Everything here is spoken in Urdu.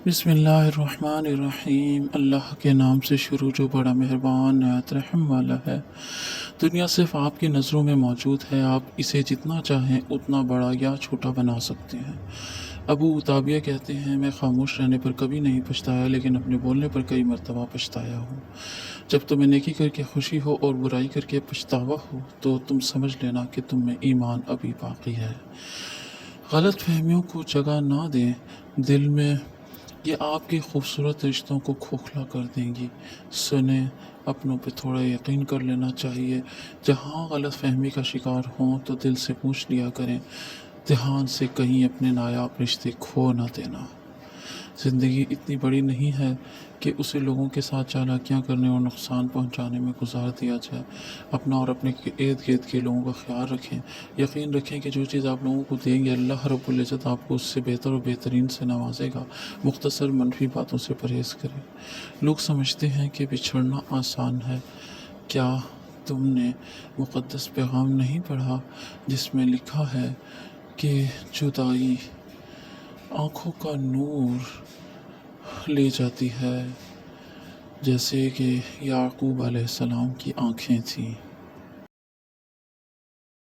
بسم اللہ الرحمن الرحیم۔ اللہ کے نام سے شروع جو بڑا مہربان نہایت رحم والا ہے۔ دنیا صرف آپ کی نظروں میں موجود ہے، آپ اسے جتنا چاہیں اتنا بڑا یا چھوٹا بنا سکتے ہیں۔ ابو عتابیہ کہتے ہیں، میں خاموش رہنے پر کبھی نہیں پچھتایا، لیکن اپنے بولنے پر کئی مرتبہ پچھتایا ہوں۔ جب تمہیں نیکی کر کے خوشی ہو اور برائی کر کے پچھتاوا ہو تو تم سمجھ لینا کہ تم میں ایمان ابھی باقی ہے۔ غلط فہمیوں کو جگہ نہ دیں دل میں، یہ آپ کے خوبصورت رشتوں کو کھوکھلا کر دیں گی۔ سنیں، اپنوں پہ تھوڑا یقین کر لینا چاہیے۔ جہاں غلط فہمی کا شکار ہوں تو دل سے پوچھ لیا کریں، دھیان سے کہیں اپنے نایاب رشتے کھو نہ دینا۔ زندگی اتنی بڑی نہیں ہے کہ اسے لوگوں کے ساتھ چالاکیاں کرنے اور نقصان پہنچانے میں گزار دیا جائے۔ اپنا اور اپنے ارد گرد کے لوگوں کا خیال رکھیں۔ یقین رکھیں کہ جو چیز آپ لوگوں کو دیں گے، اللہ رب العزت آپ کو اس سے بہتر اور بہترین سے نوازے گا۔ مختصر منفی باتوں سے پرہیز کریں۔ لوگ سمجھتے ہیں کہ بچھڑنا آسان ہے۔ کیا تم نے مقدس پیغام نہیں پڑھا جس میں لکھا ہے کہ جدائی آنکھوں کا نور لے جاتی ہے، جیسے کہ یعقوب علیہ السلام کی آنکھیں تھیں۔